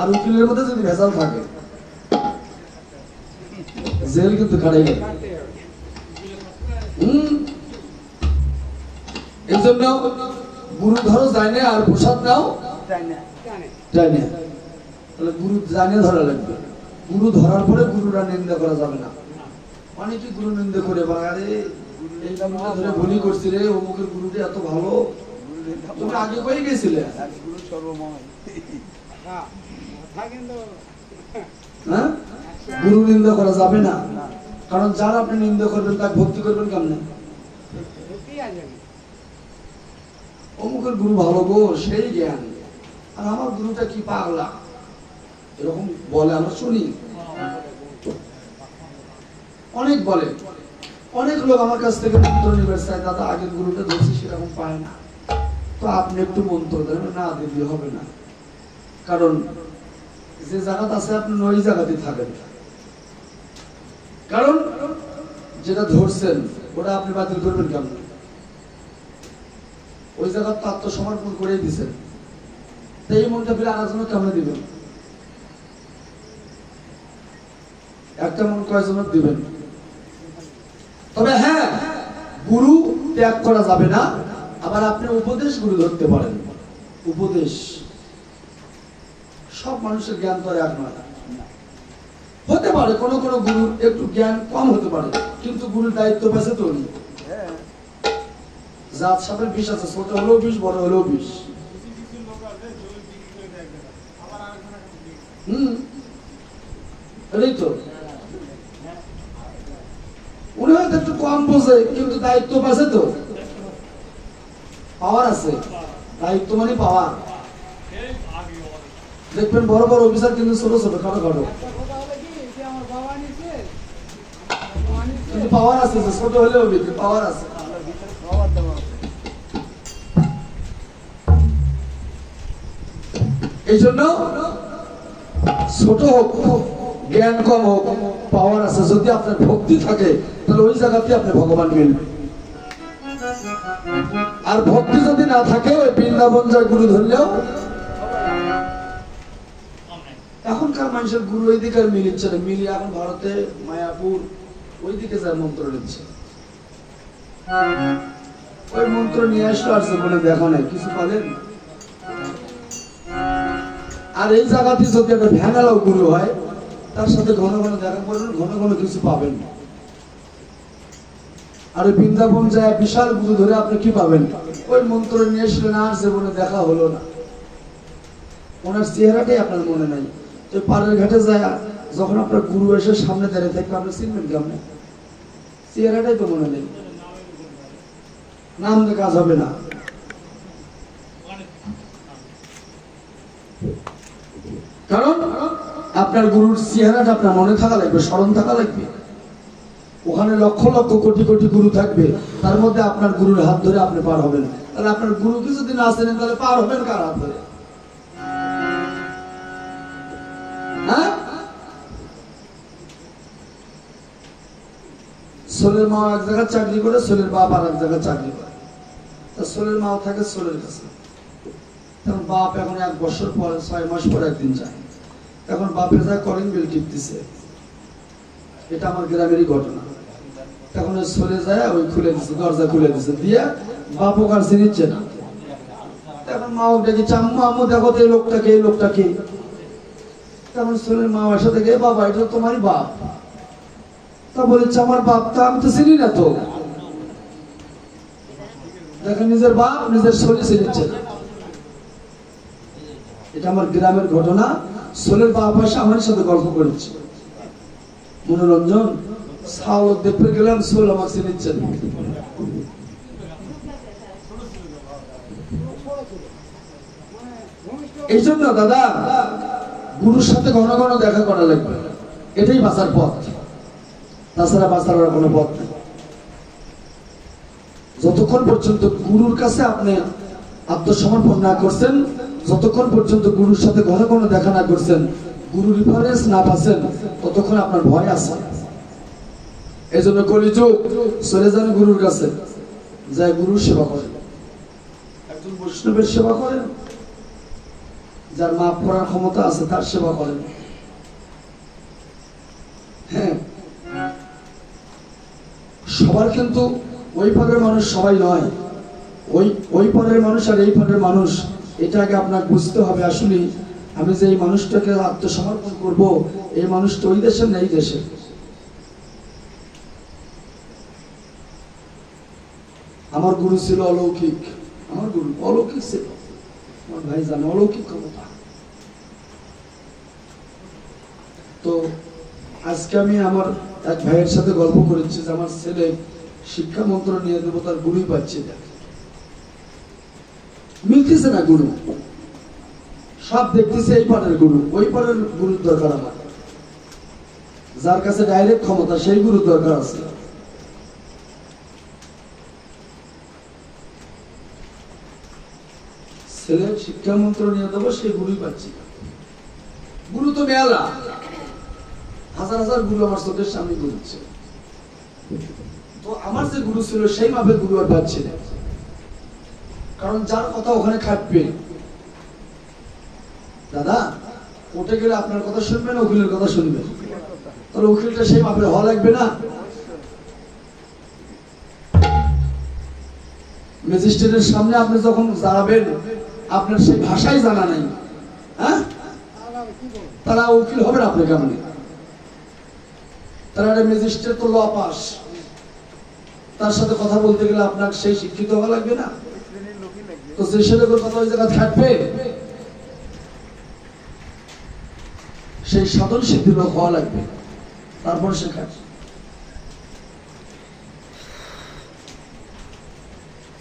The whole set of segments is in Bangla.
আর উকিলের মধ্যে যদি ভেজাল থাকে জেল কিন্তু খাড়াই গেল। এই জন্য গুরু ধরো যায় না আর প্রসাদ নাও যায় না, তাহলে গুরু জানে ধরা লাগবে। গুরু ধরার পরে গুরুরা নিন্দা করা যাবে না। অনেকে গুরু নিন্দা করে আরে এই নামটা ধরে ভুলই করছি রে, অমুকের গুরুটা এত ভালো, তুমি আগে কই গেছিলে? হ্যাঁ, গুরু নিন্দা করা যাবে না, কারণ যারা আপনি নিন্দা করবেন তাকে ভক্তি করবেন কেমনে? অমুকের গুরু ভালো গো, সেই জ্ঞান, আর আমার গুরুটা কি পাগলা, এরকম বলে আমরা শুনি। অনেক বলে, অনেক লোক আমার কাছ থেকে মন্ত্র নিবে চায়, দাদা আগের গুরুটা ধরছি সেরকম পায় না, তো আপনি একটু মন্ত্র দেন। না দিলে হবে না, কারণ যে জায়গাতে আছে আপনি ওই জায়গাতেই থাকেন, কারণ যেটা ধরছেন ওটা আপনি বাতিল করবেন কেমন? ওই জায়গা তো আত্মসমর্পণ করেই দিচ্ছেন, তো এই মনটা ফিরে আরেকজনের কেমন দিবেন? একটা মন কয়জনের দিবেন? তবে হ্যাঁ, গুরু ত্যাগ করা যাবে না। আবার আপনি উপদেশ গুরু ধরতে পারেন। উপদেশ সব মানুষের জ্ঞান তো এক নয়, হতে পারে কোনো কোনো গুরুর একটু জ্ঞান কম হতে পারে, কিন্তু গুরুর দায়িত্ব পেয়েছে তো জাত সাপের বিষ আছে, ছোট হলেও বিষ, বড় হলেও বিষ। এটাই তো, উনি হয়তো একটু কম বোঝে, কিন্তু দায়িত্ব পাচ্ছে তো, পাওয়ার আছে। দায়িত্ব মানে পাওয়ার। দেখবেন বড় বড় অফিসার কিন্তু ছোট ছোট খাটো খাটো, কিন্তু পাওয়ার আছে, ছোট হলেও পাওয়ার আছে। এই জন্য ছোট হোক, জ্ঞান কম হোক, পাওয়ার আছে, যদি আপনার ভক্তি থাকে তাহলে ওই জায়গাতে আপনি ভগবান মিলবে। আর ভক্তি যদি না থাকে ওই বৃন্দাবন যায় গুরু ধরলেও, এখনকার মানুষের গুরু ওই দিকে মিলিচ্ছে না, মিলিয়ে এখন ভারতে মায়াপুর ওই দিকে যায় মন্ত্র নিচ্ছে। ওই মন্ত্র নিয়ে আসলো আর জীবনে দেখা নাই, কিছু পালেন। আর এই জায়গাতে যদি একটা ভ্যাঙালাও গুরু হয়, তার সাথে ঘন ঘন দেখা করবেন, ঘন ঘন কিছু পাবেন। আর ওই বৃন্দাবন যায় বিশাল গুরু ধরে আপনি কি পাবেন? ওই মন্ত্র নিয়ে আসলেন আর জীবনে দেখা হলো না, ওনার চেহারাটাই আপনার মনে নাই। তো পাড়ের ঘাটে যায় যখন আপনার গুরু এসে সামনে দাঁড়িয়ে থাকবে, আপনি চিনবেন কেমনে? চেহারাটাই তো মনে নেই, নাম দিয়ে কাজ হবে না। কারণ আপনার গুরুর চেহারাটা আপনার মনে থাকা লাগবে, স্মরণ থাকা লাগবে। ওখানে লক্ষ লক্ষ কোটি কোটি গুরু থাকবে, তার মধ্যে আপনার গুরুর হাত ধরে আপনি পার হবেন। তাহলে আপনার গুরুকে যদি না চেনেন তাহলে পার হবেন কার হাত ধরে? হ্যাঁ, সোলের মা এক জায়গায় চাকরি করে, সোলের বাপ আর এক জায়গায় চাকরি করে। তা সোলের মাও থাকে সোলের কাছে। তখন বাপ এখন 1 বছর পরে 6 মাস পরে একদিন যায়, এখন বাপের যায় কলিং বেল টিপতেছে। এটা আমার গ্রামেরই ঘটনা। তখন সোলে যায় ওই খুলে দিচ্ছে, দরজা খুলে দিচ্ছে, দিয়ে বাপ ওখান চিনিচ্ছে না। তখন মাও ডেকে, আম্মু আম্মু দেখো তো এই লোকটাকে, এই লোকটাকে। তখন সোলের মা এসে দেখে, বাবা এটা তোমারই বাপ। তা বলেছে আমার বাপ, তা আমি তো চিনি না তো। দেখেন নিজের বাপ নিজের সোলে চিনিচ্ছে না। এটা আমার গ্রামের ঘটনা। সোলের বাপ এসে আমার সাথে গল্প করেছে, মনোরঞ্জন সাউথ দেখতে গেলাম, সোল আমার চিনিচ্ছে না। এই জন্য দাদা গুরুর সাথে ঘন ঘন দেখা করা লাগবে, এটাই বাঁচার পথ, তাছাড়া বাঁচার কোনো পথ নেই। যতক্ষণ পর্যন্ত গুরুর কাছে আপনি আত্মসমর্পণ না করছেন, যতক্ষণ পর্যন্ত গুরুর সাথে ঘন ঘন দেখা না করছেন, গুরু রেফারেন্স না পাচ্ছেন, ততক্ষণ আপনার ভয় আছে। এই জন্য কলিযুগ চলে যান গুরুর কাছে, যায় গুরুর সেবা করেন, একজন বৈষ্ণবের সেবা করেন, যার মাফ করার ক্ষমতা আছে তার সেবা করেন। হ্যাঁ, সবার কিন্তু ওই পারের মানুষ সবাই নয়, ওই পারের মানুষ আর এই পারের মানুষ, এটাকে আপনাকে বুঝতে হবে। আসলে আমি যে এই মানুষটাকে আত্মসমর্পণ করব, এই মানুষটা ওই দেশের না এই দেশের। আমার গুরু ছিল অলৌকিক, আমার গুরু অলৌকিক ছিল, আমার ভাই জানে অলৌকিক ক্ষমতা। তো আজকে আমি আমার এক ভাইয়ের সাথে গল্প করেছি যে আমার ছেলে শিক্ষা মন্ত্র নিয়ে দেবো, তার গুরুই পাচ্ছে না, মিলতেছে না গুরু। সব দেখতেছে এই পারের গুরু, ওই পারের গুরুর দরকার আমার। যার কাছে ডাইরেক্ট ক্ষমতা সেই গুরুর দরকার আছে। ছেলে শিক্ষা মন্ত্র নিয়ে দেবো, সেই গুরুই পাচ্ছি না। গুরু তো মেলা, হাজার হাজার গুরু আমার চোখের সামনে ঘুরছে, তো আমার যে গুরু ছিল সেই মাপের গুরু আর পাচ্ছি না। কারণ যার কথা ওখানে খাটবে, দাদা কোর্টে গেলে আপনার কথা শুনবেন, উকিলের কথা শুনবেন, তাহলে উকিলটা সেই মাপের হওয়া লাগবে না? ম্যাজিস্ট্রেটের সামনে আপনি যখন দাঁড়াবেন, আপনার সেই ভাষাই জানা নাই, হ্যাঁ, তারা উকিল হবেন আপনি কেমন? তারা ম্যাজিস্ট্রেট তো ল পাস, তার সাথে কথা বলতে গেলে আপনার সেই শিক্ষিত হওয়া লাগবে না? তো যে সেরকম কথা ওই জায়গায় থাকবে, সেই সাধন সিদ্ধি লোক হওয়া লাগবে, তারপর শেখা।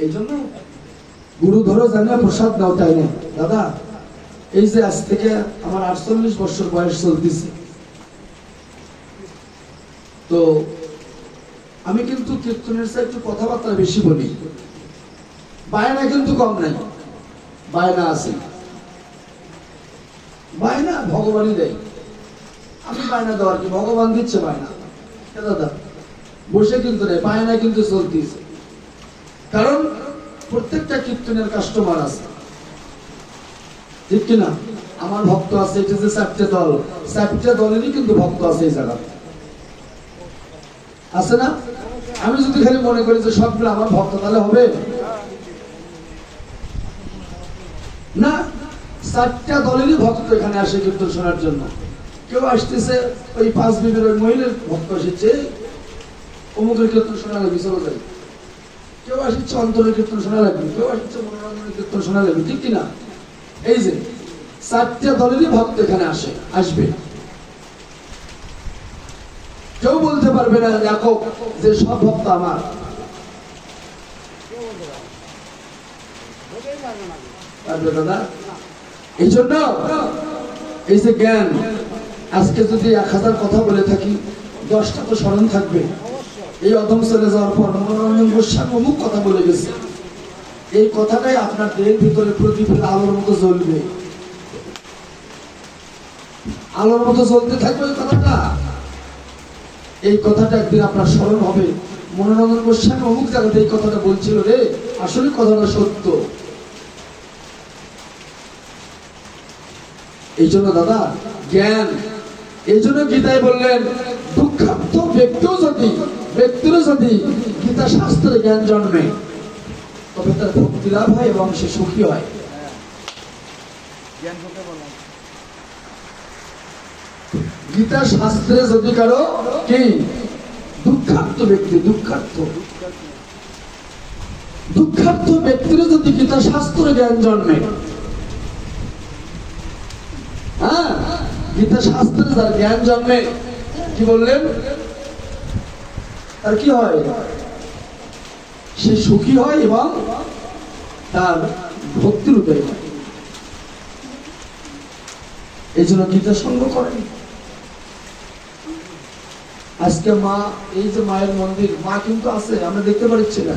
এই জন্য গুরু ধরো জানে প্রসাদ নাও তাই না। দাদা এই যে আজ থেকে আমার 48 বছর বয়স চলতেছে, তো আমি কিন্তু কীর্তনের চেয়ে একটু কথাবার্তা বেশি বলি, বায়না কিন্তু কম নাই, বায়না আছে, বায়না ভগবানই দেয়, আমি বায়না দেওয়ার কি, ভগবান দিচ্ছে বায়না। দাদা বসে কিন্তু নেই, বায়না কিন্তু চলতেছে, কারণ প্রত্যেকটা কীর্তনের কাস্টমার আছে, ঠিক কিনা? আমার ভক্ত আছে, এটা যে 4টে দল, 4টে দলেরই কিন্তু ভক্ত আছে এই জায়গা, আছে না? আমি যদি খালি মনে করি যে সবগুলো আমার ভক্ত, তাহলে হবে না। 4টা দলেরই ভক্ত এখানে আসে কীর্তন শোনার জন্য। কেউ আসতেছে ওই 5 বিবির ওই মহিলার ভক্ত এসেছে, অমুকের কীর্তন শোনা লাগবে চলে যাবে, কেউ আসছে অন্তরের কীর্তন শোনা লাগবে, কেউ আসছে মনোরঞ্জনের কীর্তন শোনা লাগবে, ঠিক কিনা? এই যে 4টা দলেরই ভক্ত এখানে আসবে। কেউ বলতে পারবে না দেখো যে সব ভক্ত আমার, দাদা। এই জন্য এই যে জ্ঞান, আজকে যদি 1000 কথা বলে থাকি, 10টা তো স্মরণ থাকবে। এই অধম চলে যাওয়ার পর মনোরঞ্জন গোস্বামী অমুক কথা বলে গেছে, এই কথাটাই আপনার দেহের ভিতরে প্রদীপের আলোর মতো জ্বলবে, আলোর মতো জ্বলতে থাকবে ওই কথাটা। এই কথাটা একদিন আপনার স্মরণ হবে, মনোরঞ্জন গোস্বামী অমুক জায়গাতে এই কথাটা বলছিল রে, আসলে কথাটা সত্য। এই জন্য দাদা জ্ঞান, এই জন্য গীতায় বললেন দুঃখার্থ ব্যক্তিরও যদি গীতা শাস্ত্রে জ্ঞান জন্মে, তবে তার ভক্তি লাভ হয় এবং সে সুখী হয়। গীতা শাস্ত্রে যদি কারো কি দুঃখার্থ ব্যক্তি, দুঃখার্থ ব্যক্তিরও যদি গীতা শাস্ত্রে জ্ঞান জন্মে, হ্যাঁ, গীতা শাস্ত্রে যার জ্ঞান জন্মে, কি বললেন, তার কি হয়? সে সুখী হয় এবং তার ভক্তির উদয় হয়। এই জন্য গীতা সঙ্গ করেন। আজকে মা, এই যে মায়ের মন্দির, মা কিন্তু আছে, আমরা দেখতে পাচ্ছি না,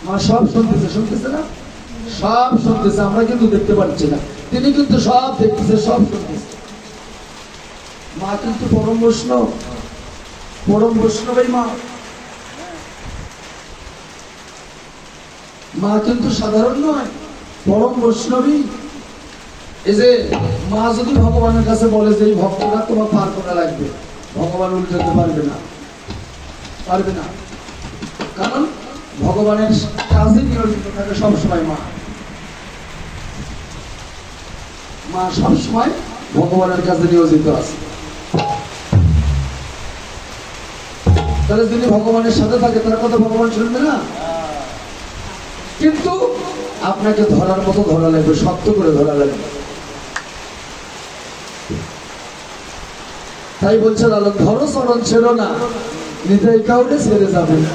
মা সব শুনতেছে না, সব শুনতেছে, আমরা কিন্তু দেখতে পাচ্ছি না, তিনি কিন্তু সব দেখতেছে, সব শুনতেছে। মা কিন্তু পরম বৈষ্ণবী মা, মা কিন্তু সাধারণ নয়, পরম বৈষ্ণবী। এই যে মা যদি ভগবানের কাছে বলে যে এই ভক্তরা তোমার পার করা লাগবে, ভগবান উল্টাতে পারবে না, পারবে না। কারণ ভগবানের কাজে নিয়োজিত থাকে সবসময় মা। মা সবসময় ভগবানের কাছে নিয়োজিত আছে। তাহলে যদি ভগবানের সাথে থাকে তার কথা ভগবান শুনবে না। কিন্তু আপনাকে ধরার মতো ধরা লাগবে, শক্ত করে ধরা লাগবে। তাই বলছে ধরো চরণ ছেড়ো না, নিজেই কাউকে ছেড়ে যাবে না।